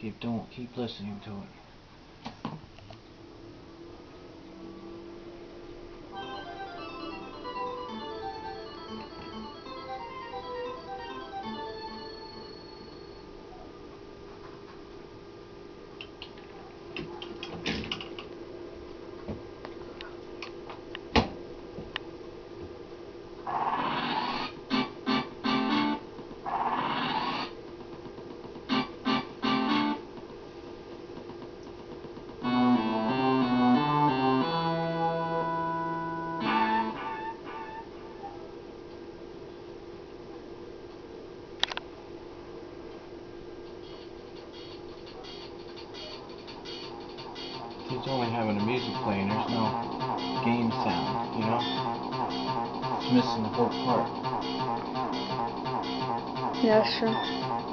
Keep listening to it. He's only having the music playing, there's no game sound, you know? It's missing the whole part. Yeah, sure.